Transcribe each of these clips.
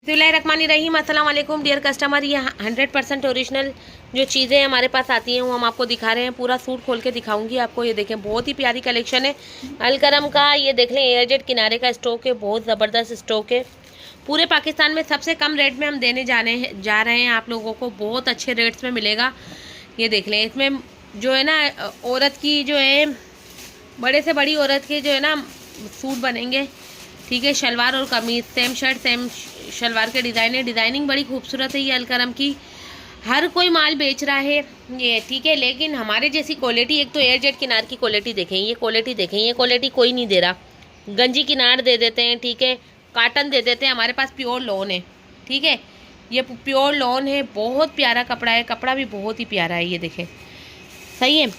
बिस्मिल्लाहिर्रहमानिर्रहीम। अस्सलाम वालेकुम डियर कस्टमर। ये 100% ओरिजिनल जो चीज़ें हमारे पास आती हैं वो हम आपको दिखा रहे हैं। पूरा सूट खोल के दिखाऊंगी आपको। ये देखें, बहुत ही प्यारी कलेक्शन है अलकरम का। ये देख लें, एयरजेट किनारे का स्टॉक है, बहुत ज़बरदस्त स्टॉक है। पूरे पाकिस्तान में सबसे कम रेट में हम देने जा रहे हैं आप लोगों को। बहुत अच्छे रेट्स में मिलेगा। ये देख लें, इसमें जो है ना औरत की जो है, बड़े से बड़ी औरत के जो है ना सूट बनेंगे। ठीक है, शलवार और कमीज सेम शर्ट सेम शलवार के डिज़ाइन है। डिज़ाइनिंग बड़ी खूबसूरत है ये अलकरम की। हर कोई माल बेच रहा है ये, ठीक है, लेकिन हमारे जैसी क्वालिटी, एक तो एयरजेट किनार की क्वालिटी देखें, ये क्वालिटी देखें, ये क्वालिटी कोई नहीं दे रहा। गंजी किनार दे देते हैं, ठीक है, काटन दे देते हैं। हमारे पास प्योर लॉन है, ठीक है, ये प्योर लॉन है। बहुत प्यारा कपड़ा है, कपड़ा भी बहुत ही प्यारा है। ये देखें, सही है।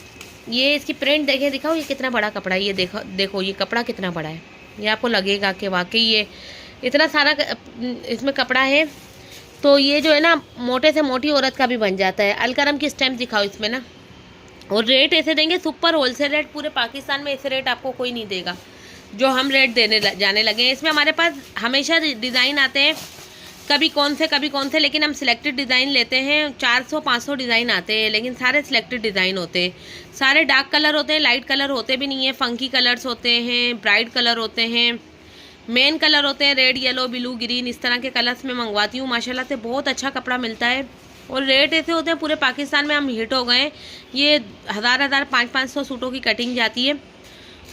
ये इसकी प्रिंट देखें, दिखाओ ये कितना बड़ा कपड़ा है। ये देखो ये कपड़ा कितना बड़ा है। ये आपको लगेगा कि वाकई ये इतना सारा इसमें कपड़ा है। तो ये जो है ना मोटे से मोटी औरत का भी बन जाता है। अलकरम की स्टैम्प दिखाओ इसमें ना। और रेट ऐसे देंगे, सुपर होलसेल रेट। पूरे पाकिस्तान में ऐसे रेट आपको कोई नहीं देगा जो हम रेट देने जाने लगे हैं। इसमें हमारे पास हमेशा डिज़ाइन आते हैं, कभी कौन से, लेकिन हम सिलेक्टेड डिज़ाइन लेते हैं। 400-500 डिज़ाइन आते हैं, लेकिन सारे सिलेक्टेड डिज़ाइन होते हैं। सारे डार्क कलर होते हैं, लाइट कलर होते भी नहीं है। फंकी कलर्स होते हैं, ब्राइट कलर होते हैं, मेन कलर होते हैं रेड, येलो, ब्लू, ग्रीन। इस तरह के कलर्स में मंगवाती हूँ। माशाल्लाह से बहुत अच्छा कपड़ा मिलता है और रेट ऐसे होते हैं। पूरे पाकिस्तान में हम हिट हो गए। ये हज़ार 500 सूटों की कटिंग जाती है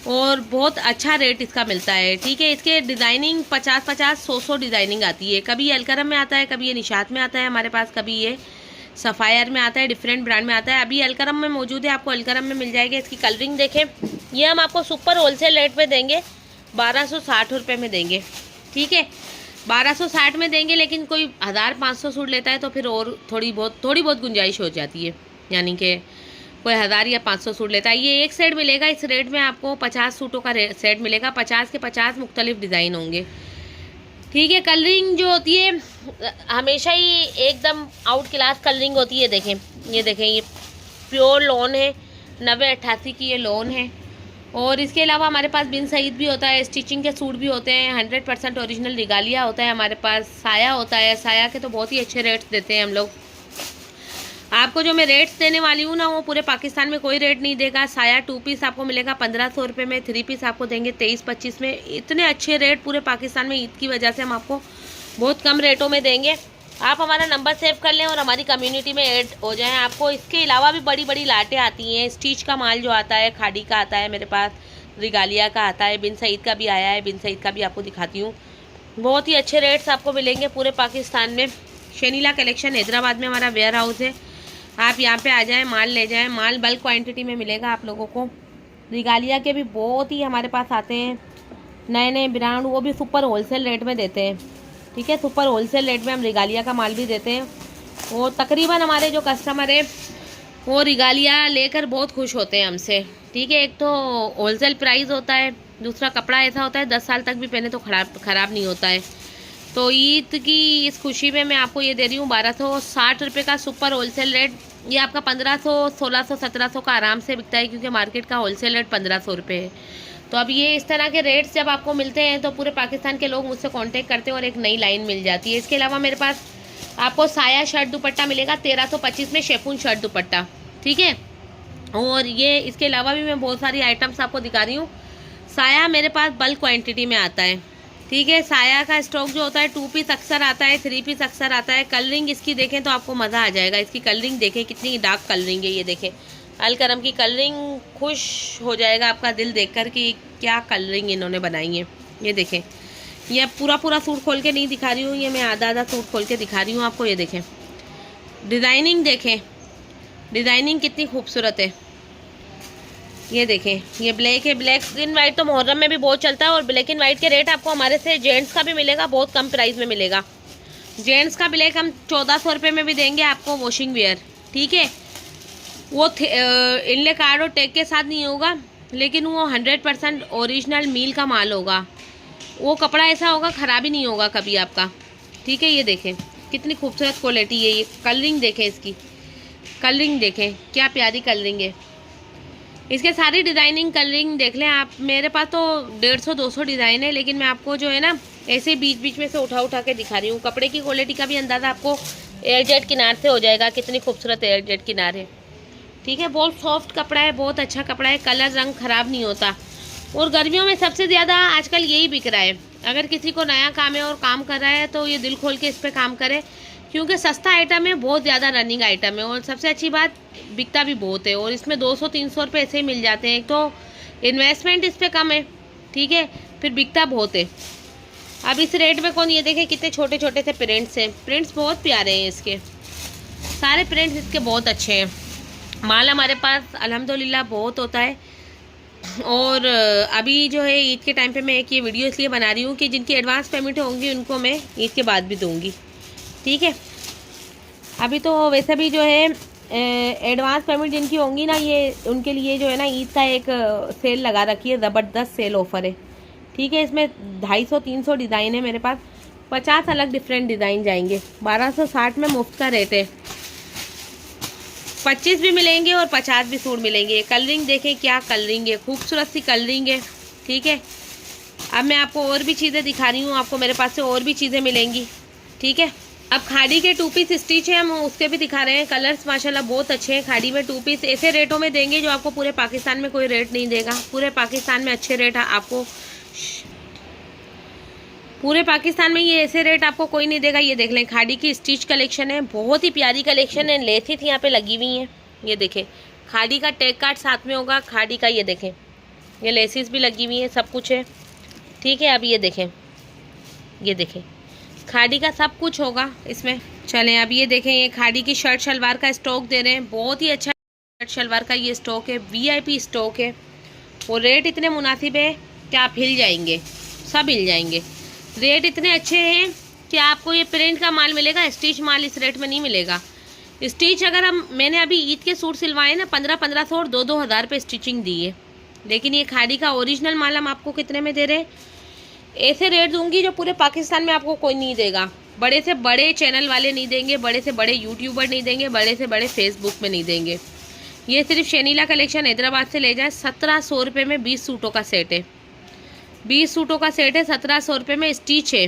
और बहुत अच्छा रेट इसका मिलता है, ठीक है। इसके डिज़ाइनिंग 50-50, 100 डिज़ाइनिंग आती है। कभी ये अलकरम में आता है, कभी ये निशात में आता है हमारे पास, कभी ये सफ़ायर में आता है, डिफरेंट ब्रांड में आता है। अभी अलकरम में मौजूद है, आपको अलकरम में मिल जाएगा। इसकी कलरिंग देखें, ये हम आपको सुपर होलसेल रेट पे देंगे, 1260 रुपये में देंगे, ठीक है, 1260 में देंगे। लेकिन कोई 1500 सूट लेता है तो फिर और थोड़ी बहुत गुंजाइश हो जाती है, यानी कि कोई 1000 या 500 सूट लेता है। ये एक सेट मिलेगा इस रेट में आपको, 50 सूटों का सेट मिलेगा। 50 के 50 मुख्तलिफ डिज़ाइन होंगे, ठीक है। कलरिंग जो होती है हमेशा ही एकदम आउट क्लास कलरिंग होती है। देखें, ये देखें, ये प्योर लॉन है, 90-88 की ये लॉन है। और इसके अलावा हमारे पास बिन सईद भी होता है, स्टिचिंग के सूट भी होते हैं, 100% ओरिजिनल रिगालिया होता है हमारे पास। साया होता है, साया के तो बहुत ही अच्छे रेट्स देते हैं हम लोग। आपको जो मैं रेट्स देने वाली हूँ ना, वो पूरे पाकिस्तान में कोई रेट नहीं देगा। साया 2 पीस आपको मिलेगा 1500 रुपये में, 3 पीस आपको देंगे 23-25 में। इतने अच्छे रेट पूरे पाकिस्तान में ईद की वजह से हम आपको बहुत कम रेटों में देंगे। आप हमारा नंबर सेव कर लें और हमारी कम्युनिटी में ऐड हो जाएं। आपको इसके अलावा भी बड़ी बड़ी लाटें आती हैं। स्टिच का माल जो आता है, खाड़ी का आता है मेरे पास, रिगालिया का आता है, बिन सईद का भी आया है। बिन सईद का भी आपको दिखाती हूँ। बहुत ही अच्छे रेट्स आपको मिलेंगे पूरे पाकिस्तान में। शनीला कलेक्शन हैदराबाद में हमारा वेयर हाउस है, आप यहाँ पे आ जाएं, माल ले जाएं। माल बल्क क्वांटिटी में मिलेगा आप लोगों को। रिगालिया के भी बहुत ही हमारे पास आते हैं नए ब्रांड, वो भी सुपर होलसेल रेट में देते हैं, ठीक है। सुपर होलसेल रेट में हम रिगालिया का माल भी देते हैं। और तकरीबन हमारे जो कस्टमर है वो रिगालिया लेकर बहुत खुश होते हैं हमसे, ठीक है। एक तो होलसेल प्राइस होता है, दूसरा कपड़ा ऐसा होता है 10 साल तक भी पहने तो ख़राब नहीं होता है। तो ईद की इस खुशी में मैं आपको ये दे रही हूँ 1260 रुपये का सुपर होलसेल रेट। ये आपका 1500, 1600, 1700 का आराम से बिकता है, क्योंकि मार्केट का होलसेल रेट 1500 रुपये है। तो अब ये इस तरह के रेट्स जब आपको मिलते हैं तो पूरे पाकिस्तान के लोग मुझसे कांटेक्ट करते हैं और एक नई लाइन मिल जाती है। इसके अलावा मेरे पास आपको साया शर्ट दुपट्टा मिलेगा 1325 में, शेफून शर्ट दुपट्टा, ठीक है। और ये इसके अलावा भी मैं बहुत सारी आइटम्स आपको दिखा रही हूँ। साया मेरे पास बल्क क्वान्टिटी में आता है, ठीक है। साया का स्टॉक जो होता है 2 पीस अक्सर आता है, 3 पीस अक्सर आता है। कलरिंग इसकी देखें तो आपको मज़ा आ जाएगा। इसकी कलरिंग देखें, कितनी डार्क कलरिंग है। ये देखें अलकरम की कलरिंग, खुश हो जाएगा आपका दिल देखकर कि क्या कलरिंग इन्होंने बनाई है। ये देखें, ये पूरा सूट खोल के नहीं दिखा रही हूँ, ये मैं आधा सूट खोल के दिखा रही हूँ आपको। ये देखें डिज़ाइनिंग, देखें डिज़ाइनिंग कितनी खूबसूरत है। ये देखें, ये ब्लैक है, ब्लैक एंड वाइट तो मुहर्रम में भी बहुत चलता है। और ब्लैक एंड वाइट के रेट आपको हमारे से जेंट्स का भी मिलेगा, बहुत कम प्राइस में मिलेगा। जेंट्स का ब्लैक हम 1400 रुपये में भी देंगे आपको, वॉशिंग वेयर, ठीक है। वो इनले कार्ड और टैग के साथ नहीं होगा, लेकिन वो 100% ओरिजिनल मील का माल होगा। वो कपड़ा ऐसा होगा, ख़राबी नहीं होगा कभी आपका, ठीक है। ये देखें कितनी खूबसूरत क्वालिटी है। ये कलरिंग देखें, इसकी कलरिंग देखें, क्या प्यारी कलरिंग है। इसके सारी डिज़ाइनिंग कलरिंग देख लें आप। मेरे पास तो 150-200 डिज़ाइन है, लेकिन मैं आपको जो है ना ऐसे बीच बीच में से उठा उठा के दिखा रही हूँ। कपड़े की क्वालिटी का भी अंदाज़ा आपको एयरजेट किनार से हो जाएगा, कितनी खूबसूरत एयरजेट किनार है। ठीक है, बहुत सॉफ्ट कपड़ा है, बहुत अच्छा कपड़ा है, कलर रंग ख़राब नहीं होता। और गर्मियों में सबसे ज़्यादा आजकल यही बिक रहा है। अगर किसी को नया काम है और काम कर रहा है तो ये दिल खोल के इस पर काम करे, क्योंकि सस्ता आइटम है, बहुत ज़्यादा रनिंग आइटम है, और सबसे अच्छी बात बिकता भी बहुत है। और इसमें 200-300 रुपये ऐसे ही मिल जाते हैं। एक तो इन्वेस्टमेंट इस पर कम है, ठीक है, फिर बिकता बहुत है। अब इस रेट में कौन, ये देखे कितने छोटे छोटे से प्रिंट्स हैं। प्रिंट्स बहुत प्यारे हैं इसके, सारे प्रिंट्स इसके बहुत अच्छे हैं। माल हमारे पास अल्हम्दुलिल्लाह बहुत होता है। और अभी जो है ईद के टाइम पे मैं एक ये वीडियो इसलिए बना रही हूँ कि जिनकी एडवांस पेमेंट होंगी उनको मैं ईद के बाद भी दूँगी। ठीक है, अभी तो वैसे भी जो है एडवांस पेमेंट जिनकी होंगी ना, ये उनके लिए जो है ना ईद का एक सेल लगा रखी है, ज़बरदस्त सेल ऑफ़र है। ठीक है, इसमें 250-300 डिज़ाइन है मेरे पास, 50 अलग डिफरेंट डिज़ाइन जाएंगे। 1260 में मुफ्त का रेट है। 25 भी मिलेंगे और 50 भी सूट मिलेंगे। कलरिंग देखें क्या कलरिंग है, खूबसूरत सी कलरिंग है। ठीक है, अब मैं आपको और भी चीज़ें दिखा रही हूँ, आपको मेरे पास से और भी चीज़ें मिलेंगी। ठीक है, अब खाड़ी के 2 पीस स्टिच है, हम उसके भी दिखा रहे हैं। कलर्स माशाल्लाह बहुत अच्छे हैं। खाड़ी में 2 पीस ऐसे रेटों में देंगे जो आपको पूरे पाकिस्तान में कोई रेट नहीं देगा। पूरे पाकिस्तान में अच्छे रेट आपको, पूरे पाकिस्तान में ये ऐसे रेट आपको कोई नहीं देगा। ये देख लें, खाड़ी की स्टिच कलेक्शन है, बहुत ही प्यारी कलेक्शन है। लेसिस यहाँ पे लगी हुई हैं, ये देखें। खाड़ी का टैग कार्ड साथ में होगा, खाड़ी का ये देखें, ये लेसिस भी लगी हुई है, सब कुछ है। ठीक है, अब ये देखें, ये देखें, खाड़ी का सब कुछ होगा इसमें। चलें, अब ये देखें, ये खाड़ी की शर्ट शलवार का स्टॉक दे रहे हैं, बहुत ही अच्छा शर्ट शलवार का ये स्टॉक है, VIP स्टॉक है। और रेट इतने मुनासिब है कि आप हिल जाएंगे, सब हिल जाएंगे। रेट इतने अच्छे हैं कि आपको ये प्रिंट का माल मिलेगा, स्टिच माल इस रेट में नहीं मिलेगा। स्टिच अगर मैंने अभी ईद के सूट सिलवाए ना, 1500 और 2-2 हज़ार रुपये स्टिचिंग दी है। लेकिन ये खाड़ी का ओरिजिनल माल हम आपको कितने में दे रहे हैं, ऐसे रेट दूंगी जो पूरे पाकिस्तान में आपको कोई नहीं देगा। बड़े से बड़े चैनल वाले नहीं देंगे, बड़े से बड़े यूट्यूबर नहीं देंगे, बड़े से बड़े फेसबुक में नहीं देंगे। ये सिर्फ शनीला कलेक्शन हैदराबाद से ले जाए, 1700 रुपये में 20 सूटों का सेट है। 20 सूटों का सेट है, 1700 रुपये में। स्टिच है,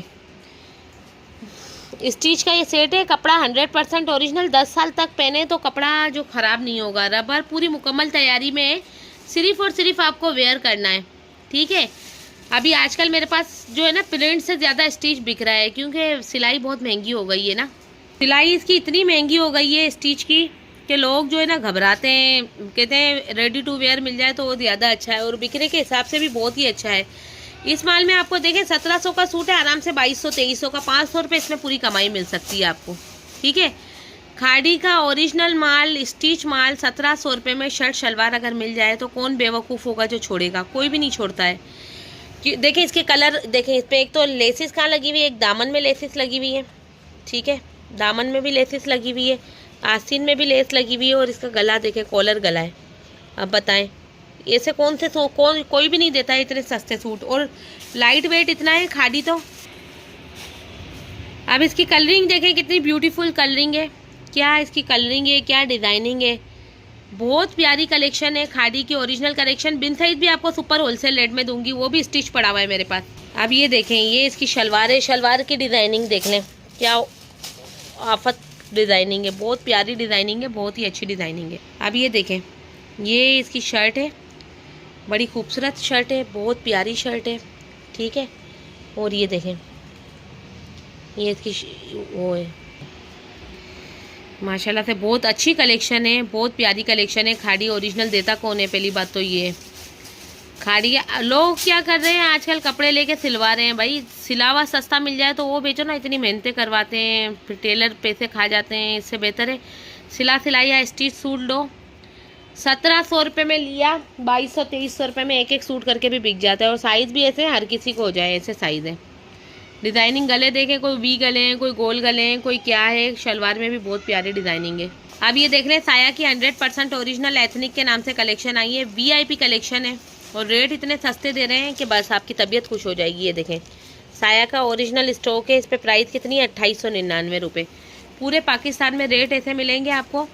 स्टिच का ये सेट है। कपड़ा 100% ओरिजिनल, 10 साल तक पहने तो कपड़ा जो ख़राब नहीं होगा। रबर पूरी मुकम्मल तैयारी में है, सिर्फ और सिर्फ आपको वेयर करना है। ठीक है, अभी आजकल मेरे पास जो है ना प्रिंट से ज़्यादा स्टिच बिक रहा है, क्योंकि सिलाई बहुत महंगी हो गई है ना। सिलाई इसकी इतनी महंगी हो गई है स्टिच की कि लोग जो है ना घबराते हैं, कहते हैं रेडी टू वेयर मिल जाए तो वो ज़्यादा अच्छा है, और बिक्री के हिसाब से भी बहुत ही अच्छा है। इस माल में आपको देखें 1700 का सूट है, आराम से 2200-2300 का, 500 रुपये इसमें पूरी कमाई मिल सकती है आपको। ठीक है, खाड़ी का ओरिजिनल माल, स्टिच माल 1700 रुपये में शर्ट शलवार अगर मिल जाए तो कौन बेवकूफ़ होगा जो छोड़ेगा, कोई भी नहीं छोड़ता है। देखें इसके कलर देखें, इस पर एक तो लेसिस कहाँ लगी हुई है, एक दामन में लेसिस लगी हुई है। ठीक है, दामन में भी लेसिस लगी हुई है, आस्तीन में भी लेस लगी हुई है, और इसका गला देखें, कॉलर गला है। अब बताएं, ऐसे कौन से कोई भी नहीं देता है इतने सस्ते सूट, और लाइट वेट इतना है खाड़ी तो। अब इसकी कलरिंग देखें, कितनी ब्यूटीफुल कलरिंग है, क्या इसकी कलरिंग है, क्या डिज़ाइनिंग है, बहुत प्यारी कलेक्शन है। खाड़ी की ओरिजिनल कलेक्शन, बिन साइज भी आपको सुपर होलसेल रेट में दूंगी, वो भी स्टिच पड़ा हुआ है मेरे पास। अब ये देखें, ये इसकी शलवार है, शलवार की डिज़ाइनिंग देख लें, क्या आफत डिज़ाइनिंग है, बहुत प्यारी डिज़ाइनिंग है, बहुत ही अच्छी डिज़ाइनिंग है। अब ये देखें, ये इसकी शर्ट है, बड़ी खूबसूरत शर्ट है, बहुत प्यारी शर्ट है। ठीक है, और ये देखें, ये इसकी वो है, माशाल्लाह से बहुत अच्छी कलेक्शन है, बहुत प्यारी कलेक्शन है। खाड़ी ओरिजिनल देता कौन है, पहली बात तो ये। खाड़ी लोग क्या कर रहे हैं आजकल, कपड़े लेके सिलवा रहे हैं। भाई सिलावा सस्ता मिल जाए तो वो बेचो ना, इतनी मेहनतें करवाते हैं, फिर टेलर पैसे खा जाते हैं। इससे बेहतर है सिला सिलाई या स्टिच सूट लो। 1700 रुपये में लिया, 2200-2300 रुपये में एक एक सूट करके भी बिक जाता है। और साइज़ भी ऐसे हर किसी को हो जाए, ऐसे साइज़ है। डिज़ाइनिंग गले देखें, कोई वी गले हैं, कोई गोल गले हैं, कोई क्या है। शलवार में भी बहुत प्यारी डिज़ाइनिंग है। अब ये देख लें, साया की 100% ओरिजिनल एथनिक के नाम से कलेक्शन आई है, VIP कलेक्शन है, और रेट इतने सस्ते दे रहे हैं कि बस आपकी तबीयत खुश हो जाएगी। ये देखें, साया का ओरिजिनल स्टॉक है, इस पर प्राइस कितनी है, 2899 रुपये। पूरे पाकिस्तान में रेट ऐसे मिलेंगे आपको।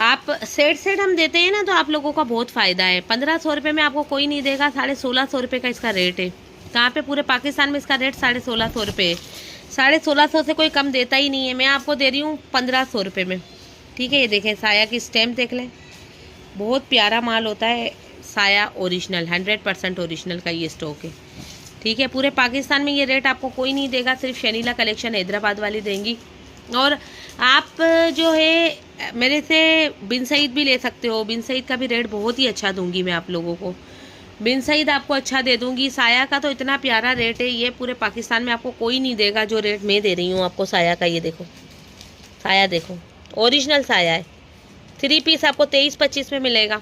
आप सेट हम देते हैं ना, तो आप लोगों का बहुत फ़ायदा है। 1500 रुपये में आपको कोई नहीं देगा, 1650 रुपये का इसका रेट है। कहाँ पे, पूरे पाकिस्तान में इसका रेट 1650 रुपये है। 1650 से कोई कम देता ही नहीं है। मैं आपको दे रही हूँ 1500 रुपये में। ठीक है, ये देखें साया की स्टैम्प देख लें, बहुत प्यारा माल होता है साया ओरिजिनल, 100% ओरिजिनल का ये स्टॉक है। ठीक है, पूरे पाकिस्तान में ये रेट आपको कोई नहीं देगा, सिर्फ शनीला कलेक्शन हैदराबाद वाली देंगी। और आप जो है मेरे से बिन सईद भी ले सकते हो, बिन सईद का भी रेट बहुत ही अच्छा दूंगी मैं आप लोगों को, बिन सईद आपको अच्छा दे दूंगी। साया का तो इतना प्यारा रेट है, ये पूरे पाकिस्तान में आपको कोई नहीं देगा जो रेट मैं दे रही हूँ आपको साया का। ये देखो साया, देखो ओरिजिनल साया है, 3 पीस आपको 23-25 में मिलेगा।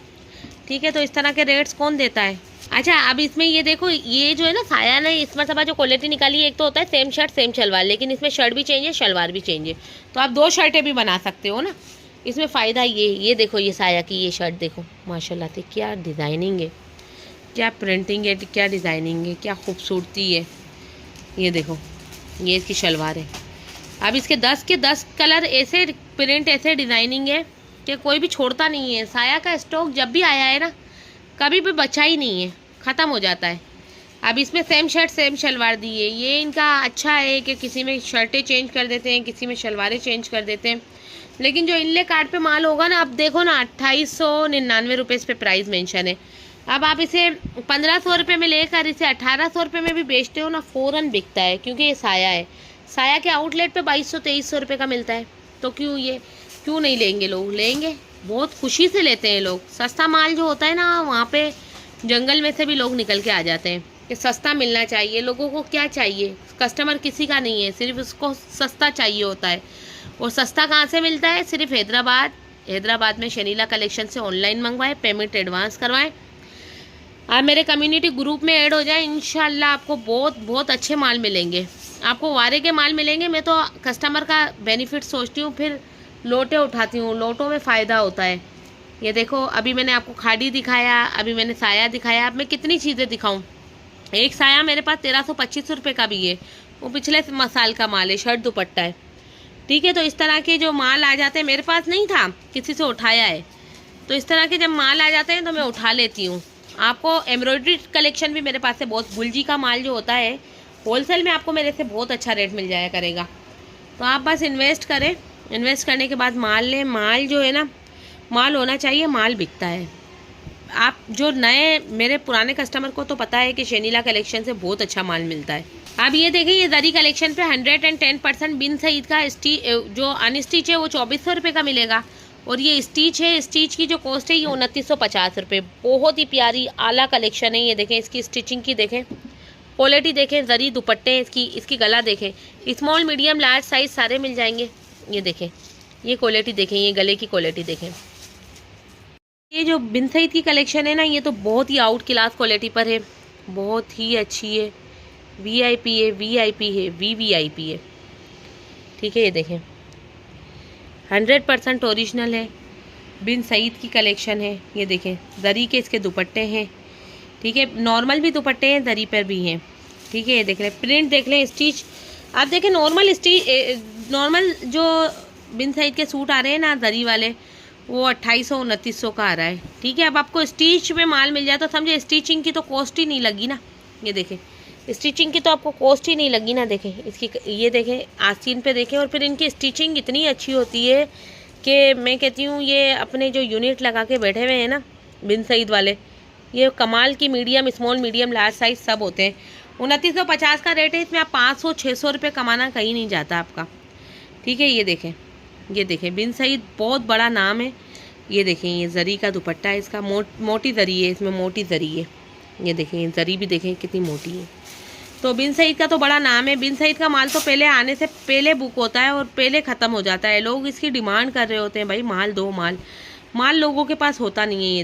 ठीक है, तो इस तरह के रेट्स कौन देता है। अच्छा, अब इसमें ये देखो, ये जो है ना साया ना, इस मरतबा जो क्वालिटी निकाली है, एक तो होता है सेम शर्ट सेम शलवार, लेकिन इसमें शर्ट भी चेंज है शलवार भी चेंज है, तो आप 2 शर्टें भी बना सकते हो ना। इसमें फ़ायदा ये देखो, ये साया की ये शर्ट देखो माशाल्लाह से, क्या डिज़ाइनिंग है, क्या प्रिंटिंग है, क्या डिज़ाइनिंग है, क्या खूबसूरती है। ये देखो, ये इसकी शलवार है। अब इसके 10 के 10 कलर, ऐसे प्रिंट, ऐसे डिज़ाइनिंग है कि कोई भी छोड़ता नहीं है। साया का स्टॉक जब भी आया है ना, कभी भी बचा ही नहीं है, ख़त्म हो जाता है। अब इसमें सेम शर्ट सेम शलवार दी है, ये इनका अच्छा है कि किसी में शर्टें चेंज कर देते हैं, किसी में शलवारें चेंज कर देते हैं। लेकिन जो इनले कार्ड पे माल होगा ना, अब देखो ना 2899 रुपये इस पर प्राइस मेंशन है। अब आप इसे 1500 रुपये में लेकर इसे 1800 रुपये में भी बेचते हो ना, फ़ौरन बिकता है, क्योंकि ये साया है। साया के आउटलेट पे 2200-2300 रुपये का मिलता है, तो क्यों नहीं लेंगे लोग, लेंगे, बहुत खुशी से लेते हैं लोग। सस्ता माल जो होता है ना, वहाँ पे जंगल में से भी लोग निकल के आ जाते हैं कि सस्ता मिलना चाहिए। लोगों को क्या चाहिए, कस्टमर किसी का नहीं है, सिर्फ उसको सस्ता चाहिए होता है। और सस्ता कहाँ से मिलता है, सिर्फ हैदराबाद में शनीला कलेक्शन से ऑनलाइन मंगवाएं, पेमेंट एडवांस करवाएं, आप मेरे कम्युनिटी ग्रुप में ऐड हो जाए, इंशाल्लाह आपको बहुत बहुत अच्छे माल मिलेंगे, आपको वारे के माल मिलेंगे। मैं तो कस्टमर का बेनिफिट सोचती हूँ, फिर लोटे उठाती हूँ, लोटों में फ़ायदा होता है। ये देखो, अभी मैंने आपको खाड़ी दिखाया, अभी मैंने साया दिखाया, अब मैं कितनी चीज़ें दिखाऊं। एक साया मेरे पास 1325 रुपये का भी है, वो पिछले साल का माल है, शर्ट दुपट्टा है। ठीक है, तो इस तरह के जो माल आ जाते हैं, मेरे पास नहीं था, किसी से उठाया है, तो इस तरह के जब माल आ जाते हैं तो मैं उठा लेती हूँ। आपको एम्ब्रॉयडरी कलेक्शन भी मेरे पास से बहुत, गुलजी का माल जो होता है होलसेल में आपको मेरे से बहुत अच्छा रेट मिल जाया करेगा। तो आप बस इन्वेस्ट करें, इन्वेस्ट करने के बाद माल लें। माल जो है ना, माल होना चाहिए, माल बिकता है। आप जो नए, मेरे पुराने कस्टमर को तो पता है कि शनीला कलेक्शन से बहुत अच्छा माल मिलता है। आप ये देखें, ये जरी कलेक्शन पे 110% बिन सईद का जो अनस्टिच है वो 2400 रुपये का मिलेगा, और ये स्टिच है, स्टिच की जो कॉस्ट है ये 2950 रुपये। बहुत ही प्यारी आला कलेक्शन है। ये देखें, इसकी स्टिचिंग की देखें, क्वालिटी देखें, जरी दुपट्टे हैं इसकी गला देखें, स्मॉल मीडियम लार्ज साइज़ सारे मिल जाएंगे। ये देखें, ये क्वालिटी देखें, ये गले की क्वालिटी देखें। ये जो बिन सईद की कलेक्शन है ना, ये तो बहुत ही आउट क्लास क्वालिटी पर है, बहुत ही अच्छी है, वीआईपी है, वीआईपी है, वीवीआईपी है। ठीक है, ये देखें 100% ओरिजिनल है, बिन सईद की कलेक्शन है। ये देखें, जरी के इसके दुपट्टे हैं। ठीक है, नॉर्मल भी दुपट्टे हैं, जरी पर भी हैं। ठीक है, ये देख लें, प्रिंट देख लें, स्टिच आप देखें, नॉर्मल जो बिन सईद के सूट आ रहे हैं ना जरी वाले, वो 2800-2900 का आ रहा है। ठीक है, अब आपको स्टिच में माल मिल जाए तो समझे स्टिचिंग की तो कॉस्ट ही नहीं लगी ना। ये देखें, स्टिचिंग की तो आपको कॉस्ट ही नहीं लगी ना। देखें इसकी, ये देखें आस्तीन पे देखें, और फिर इनकी स्टिचिंग इतनी अच्छी होती है कि मैं कहती हूँ, ये अपने जो यूनिट लगा के बैठे हुए हैं ना बिन सईद वाले, ये कमाल की medium, small, medium, large size सब होते हैं। 2950 का रेट है, इसमें आप 500-600 रुपये कमाना कहीं नहीं जाता आपका। ठीक है, ये देखें बिन सईद बहुत बड़ा नाम है। ये देखें, ये जरी का दुपट्टा है इसका, मोटी जरी है, इसमें मोटी जरी है। ये देखें, ये जरी भी देखें कितनी मोटी है। तो बिन सईद का तो बड़ा नाम है। बिन सईद का माल तो पहले आने से पहले बुक होता है और पहले ख़त्म हो जाता है। लोग इसकी डिमांड कर रहे होते हैं, भाई माल दो, माल लोगों के पास होता नहीं है।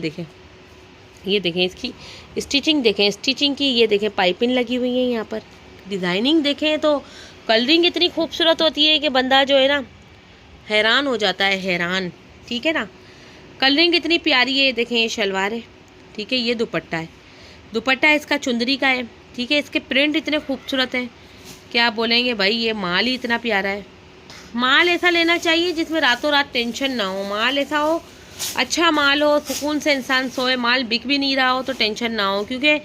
ये देखें इसकी स्टिचिंग देखें, स्टिचिंग की ये देखें, पाइपिंग लगी हुई है यहाँ पर, डिज़ाइनिंग देखें, तो कलरिंग इतनी खूबसूरत होती है कि बंदा जो है ना हैरान हो जाता है, हैरान। ठीक है ना, कलरिंग इतनी प्यारी है। देखें, ये शलवार है। ठीक है, ये दुपट्टा है, दुपट्टा इसका चुंदरी का है। ठीक है, इसके प्रिंट इतने खूबसूरत हैं कि आप बोलेंगे भाई ये माल ही इतना प्यारा है। माल ऐसा लेना चाहिए जिसमें रातों रात टेंशन ना हो, माल ऐसा हो, अच्छा माल हो, सुकून से इंसान सोए, माल बिक भी नहीं रहा हो तो टेंशन ना हो। क्योंकि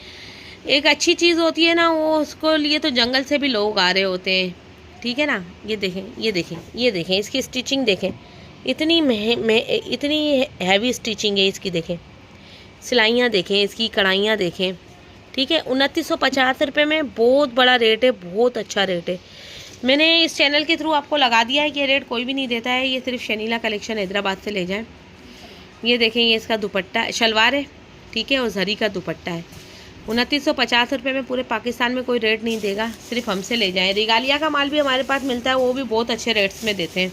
एक अच्छी चीज़ होती है ना, वो उसको लिए तो जंगल से भी लोग आ रहे होते हैं, ठीक है ना। ये देखें, ये देखें, ये देखें, इसकी स्टिचिंग देखें, इतनी इतनी हैवी स्टिचिंग है इसकी। देखें सिलाइयाँ, देखें इसकी कढ़ाइयाँ देखें, ठीक है। 2950 रुपये में बहुत बड़ा रेट है, बहुत अच्छा रेट है। मैंने इस चैनल के थ्रू आपको लगा दिया है कि ये रेट कोई भी नहीं देता है, ये सिर्फ शनीला कलेक्शन हैदराबाद से ले जाएं। ये देखें, ये इसका दुपट्टा शलवार है, ठीक है, और जरी का दुपट्टा है। 2950 रुपये में पूरे पाकिस्तान में कोई रेट नहीं देगा, सिर्फ हमसे ले जाएं। रिगालिया का माल भी हमारे पास मिलता है, वो भी बहुत अच्छे रेट्स में देते हैं,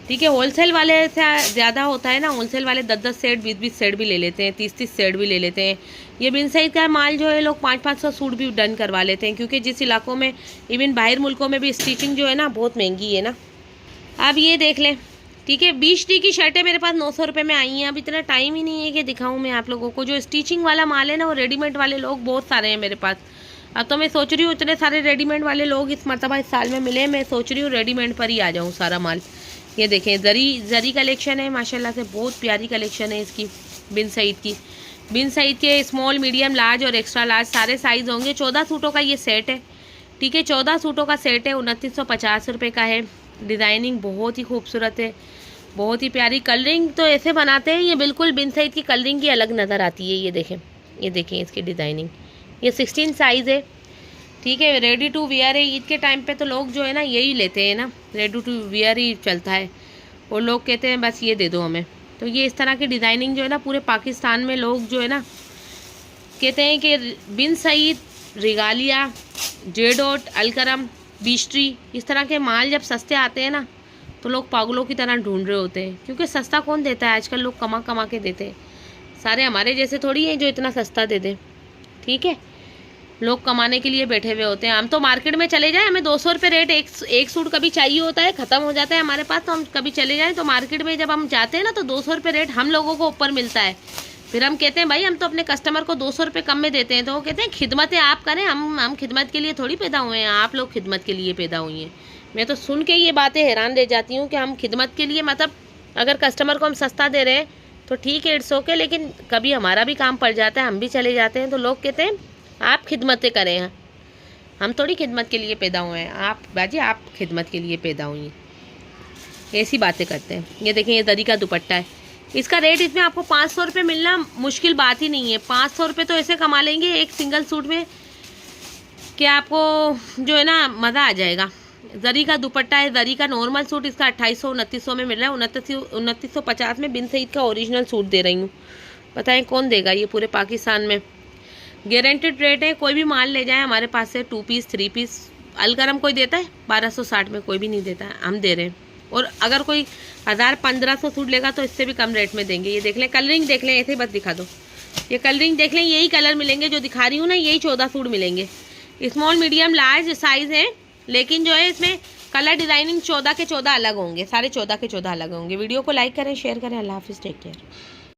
ठीक है। होलसेल वाले से ज़्यादा होता है ना, होलसेल वाले 10-10 सेट 20-20 सेट भी ले लेते हैं, 30-30 सेट भी ले लेते हैं। ये बिन सईद का माल जो है लोग 500-500 सूट भी डन करवा लेते हैं, क्योंकि जिस इलाकों में इवन बाहर मुल्कों में भी स्टिचिंग जो है ना बहुत महंगी है ना। अब ये देख लें, ठीक है, 20 की शर्टें मेरे पास 900 रुपये में आई हैं। अब इतना टाइम ही नहीं है कि दिखाऊं मैं आप लोगों को। जो स्टिचिंग वाला माल है ना, वो रेडीमेड वाले लोग बहुत सारे हैं मेरे पास। अब तो मैं सोच रही हूँ इतने सारे रेडीमेड वाले लोग इस मरतबा इस साल में मिले, मैं सोच रही हूँ रेडीमेड पर ही आ जाऊँ सारा माल। ये देखें, जरी कलेक्शन है माशाल्लाह से, बहुत प्यारी कलेक्शन है इसकी। बिन सईद की, बिन सईद के स्मॉल, मीडियम, लार्ज और एक्स्ट्रा लार्ज सारे साइज़ होंगे। 14 सूटों का ये सेट है, ठीक है, 14 सूटों का सेट है। 2950 रुपये का है। डिज़ाइनिंग बहुत ही खूबसूरत है, बहुत ही प्यारी। कलरिंग तो ऐसे बनाते हैं, ये बिल्कुल बिन सईद की कलरिंग की अलग नज़र आती है। ये देखें, ये देखें इसकी डिज़ाइनिंग। ये 16 साइज़ है, ठीक है। रेडी टू वियर है। ईद के टाइम पे तो लोग जो है ना यही लेते हैं ना, रेडी टू वियर ही चलता है, और लोग कहते हैं बस ये दे दो हमें। तो ये इस तरह की डिज़ाइनिंग जो है ना पूरे पाकिस्तान में लोग जो है ना कहते हैं कि बिन सईद, रिगालिया, जेडोट, अलकरम, बीस्ट्री, इस तरह के माल जब सस्ते आते हैं ना तो लोग पागलों की तरह ढूंढ रहे होते हैं, क्योंकि सस्ता कौन देता है आजकल, लोग कमा कमा के देते हैं। सारे हमारे जैसे थोड़ी हैं जो इतना सस्ता दे दें, ठीक है। लोग कमाने के लिए बैठे हुए होते हैं। हम तो मार्केट में चले जाएं, हमें 200 रुपये रेट एक सूट कभी चाहिए होता है, ख़त्म हो जाता है हमारे पास, तो हम कभी चले जाएं तो मार्केट में जब हम जाते हैं ना तो 200 रुपये रेट हम लोगों को ऊपर मिलता है। फिर हम कहते हैं भाई हम तो अपने कस्टमर को 200 रुपये कम में देते हैं, तो वो कहते हैं खिदमतें आप करें, हम खिदमत के लिए थोड़ी पैदा हुए हैं, आप लोग खिदमत के लिए पैदा हुई हैं। मैं तो सुन के ये बातें हैरान रह जाती हूँ कि हम खिदमत के लिए, मतलब अगर कस्टमर को हम सस्ता दे रहे हैं तो ठीक है, इट्स ओके, लेकिन कभी हमारा भी काम पड़ जाता है, हम भी चले जाते हैं, तो लोग कहते हैं आप खिदमतें करें, हम थोड़ी खिदमत के लिए पैदा हुए हैं, आप बाजी आप खिदमत के लिए पैदा हुई हैं, ऐसी बातें करते हैं। ये देखें, ये दरी का दुपट्टा है, इसका रेट इसमें आपको 500 रुपये मिलना मुश्किल बात ही नहीं है। 500 रुपये तो ऐसे कमा लेंगे एक सिंगल सूट में कि आपको जो है ना मज़ा आ जाएगा। जरी का दुपट्टा है, जरी का नॉर्मल सूट इसका 2800-2900 में मिल रहा है। 2950 में बिन सईद का ओरिजिनल सूट दे रही हूँ। बताएं कौन देगा ये पूरे पाकिस्तान में। गारंटेड रेट है, कोई भी माल ले जाए हमारे पास से, 2 पीस 3 पीस। अलकरम कोई देता है 1260 में, कोई भी नहीं देता है, हम दे रहे हैं। और अगर कोई 1000-1500 सूट लेगा तो इससे भी कम रेट में देंगे। ये देख लें, कलरिंग देख लें, ऐसे ही बस दिखा दो, ये कलरिंग देख लें, यही कलर मिलेंगे जो दिखा रही हूँ ना, यही 14 सूट मिलेंगे। स्मॉल, मीडियम, लार्ज साइज़ है, लेकिन जो है इसमें कलर डिज़ाइनिंग 14 के 14 अलग होंगे, सारे 14 के 14 अलग होंगे। वीडियो को लाइक करें, शेयर करें। अल्लाह हाफिज़, टेक केयर।